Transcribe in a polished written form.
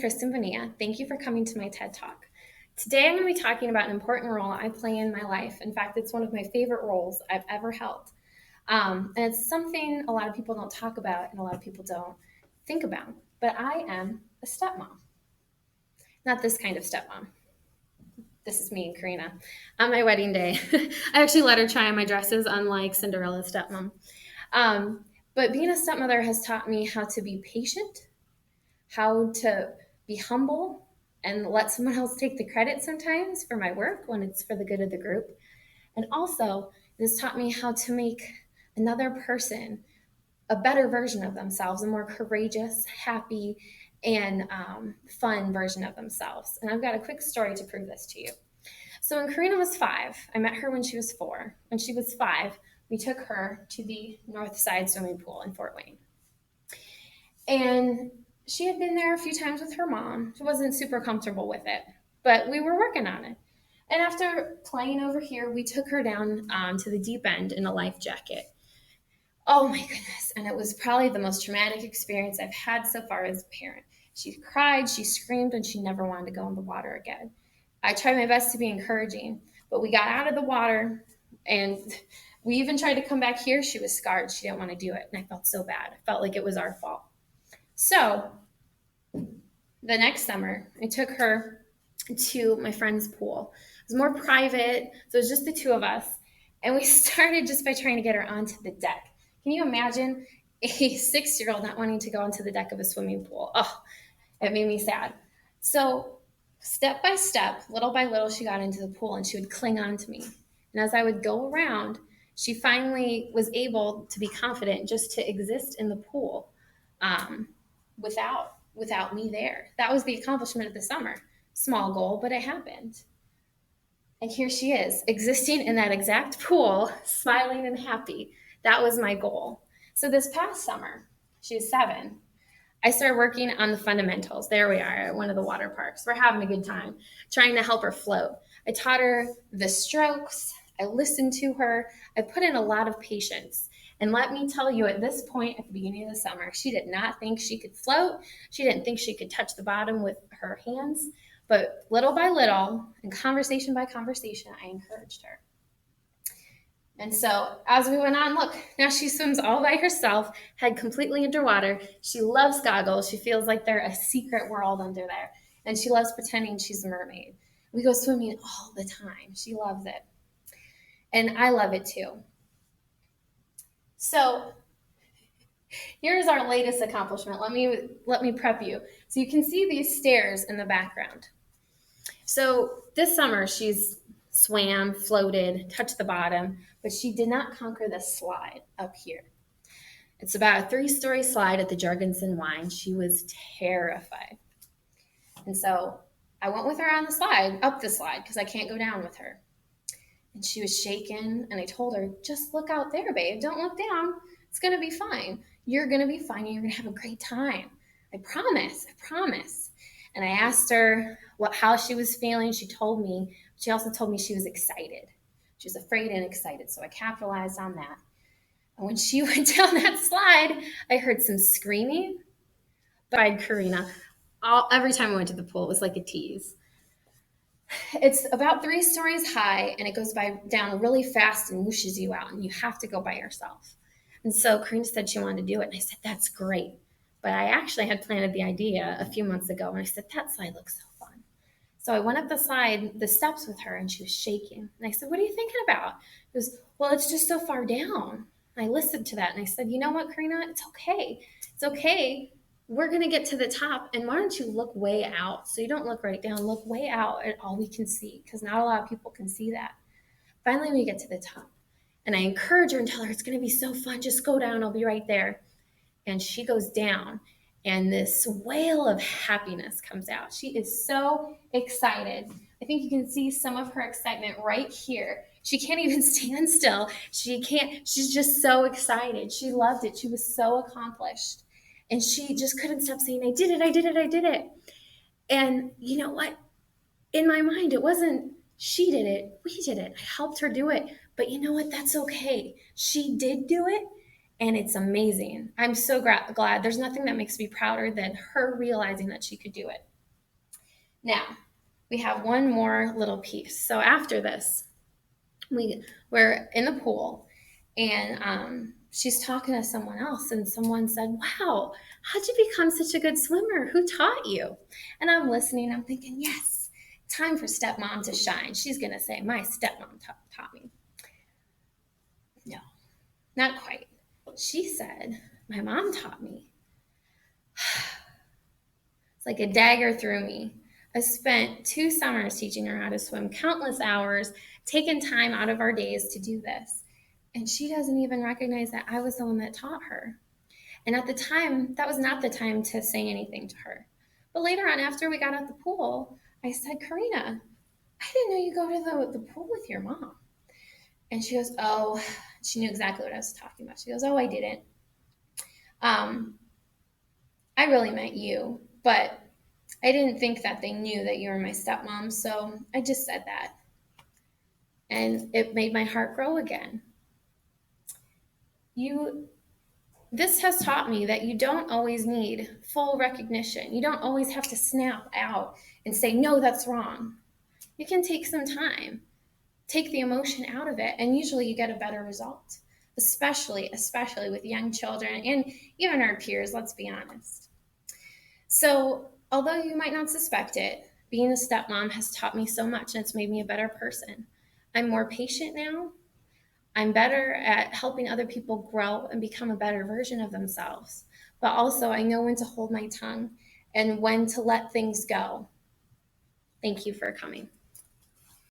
Kristen Bonilla. Thank you for coming to my TED Talk. Today I'm going to be talking about an important role I play in my life. In fact, it's one of my favorite roles I've ever held. And it's something a lot of people don't talk about and a lot of people don't think about. But I am a stepmom. Not this kind of stepmom. This is me and Karina. On my wedding day, I actually let her try on my dresses, unlike Cinderella's stepmom. But being a stepmother has taught me how to be patient, how to be humble and let someone else take the credit sometimes for my work when it's for the good of the group. And also, it has taught me how to make another person a better version of themselves, a more courageous, happy, and fun version of themselves. And I've got a quick story to prove this to you. So when Karina was 5, I met her when she was 4. When she was 5, we took her to the North Side swimming pool in Fort Wayne. And she had been there a few times with her mom. She wasn't super comfortable with it, but we were working on it. And after playing over here, we took her down to the deep end in a life jacket. Oh my goodness. And it was probably the most traumatic experience I've had so far as a parent. She cried, she screamed, and she never wanted to go in the water again. I tried my best to be encouraging, but we got out of the water and we even tried to come back here. She was scarred. She didn't want to do it. And I felt so bad. I felt like it was our fault. So the next summer, I took her to my friend's pool. It was more private, so it was just the two of us. And we started just by trying to get her onto the deck. Can you imagine a 6-year-old not wanting to go onto the deck of a swimming pool? Oh, it made me sad. So step by step, little by little, she got into the pool and she would cling on to me. And as I would go around, she finally was able to be confident just to exist in the pool without me there. That was the accomplishment of the summer. Small goal, but it happened. And here she is, existing in that exact pool, smiling and happy. That was my goal. So this past summer, she was 7. I started working on the fundamentals. There we are at one of the water parks. We're having a good time, trying to help her float. I taught her the strokes. I listened to her. I put in a lot of patience. And let me tell you, at this point, at the beginning of the summer, she did not think she could float. She didn't think she could touch the bottom with her hands. But little by little, and conversation by conversation, I encouraged her. And so as we went on, look, now she swims all by herself, head completely underwater. She loves goggles. She feels like they're a secret world under there. And she loves pretending she's a mermaid. We go swimming all the time. She loves it. And I love it too. So here's our latest accomplishment. Let me prep you. So you can see these stairs in the background. So this summer she's swam, floated, touched the bottom, but she did not conquer the slide up here. It's about a 3-story slide at the Jorgensen Wine. She was terrified. And so I went with her on the slide, up the slide, because I can't go down with her. And she was shaken, and I told her, just look out there, babe. Don't look down. It's going to be fine. You're going to be fine, and you're going to have a great time. I promise. I promise. And I asked her how she was feeling. She told me. She also told me she was excited. She was afraid and excited, so I capitalized on that. And when she went down that slide, I heard some screaming. But I had Karina. Every time I went to the pool, it was like a tease. It's about 3 stories high, and it goes down really fast and whooshes you out, and you have to go by yourself. And so Karina said she wanted to do it, and I said, that's great. But I actually had planted the idea a few months ago, and I said, that slide looks so fun. So I went up the steps with her, and she was shaking. And I said, what are you thinking about? She goes, well, it's just so far down. And I listened to that, and I said, you know what, Karina? It's okay. It's okay. We're going to get to the top, and why don't you look way out? So you don't look right down, look way out at all we can see, because not a lot of people can see that. Finally, we get to the top, and I encourage her and tell her it's going to be so fun. Just go down. I'll be right there. And she goes down, and this wail of happiness comes out. She is so excited. I think you can see some of her excitement right here. She can't even stand still. She's just so excited. She loved it. She was so accomplished. And she just couldn't stop saying, I did it, I did it, I did it. And you know what? In my mind, it wasn't she did it, we did it. I helped her do it. But you know what? That's okay. She did do it, and it's amazing. I'm so glad. There's nothing that makes me prouder than her realizing that she could do it. Now, we have one more little piece. So after this, we're in the pool, and she's talking to someone else, and someone said, "Wow, how'd you become such a good swimmer? Who taught you?" And I'm listening. I'm thinking, yes, time for stepmom to shine. She's gonna say, "My stepmom taught me." No, not quite. She said, "My mom taught me." It's like a dagger through me. I spent 2 summers teaching her how to swim, countless hours, taking time out of our days to do this. And she doesn't even recognize that I was the one that taught her. And at the time, that was not the time to say anything to her. But later on, after we got out the pool, I said, "Karina, I didn't know you go to the pool with your mom." And she goes, "Oh," she knew exactly what I was talking about. She goes, "Oh, I didn't. Um, I really meant you, but I didn't think that they knew that you were my stepmom, so I just said that." And it made my heart grow again. You This has taught me that you don't always need full recognition. You don't always have to snap out and say, "No, that's wrong." You can take some time, take the emotion out of it, and usually you get a better result, especially with young children and even our peers, let's be honest. So, although you might not suspect it, being a stepmom has taught me so much, and it's made me a better person. I'm more patient now. I'm better at helping other people grow and become a better version of themselves. But also, I know when to hold my tongue and when to let things go. Thank you for coming.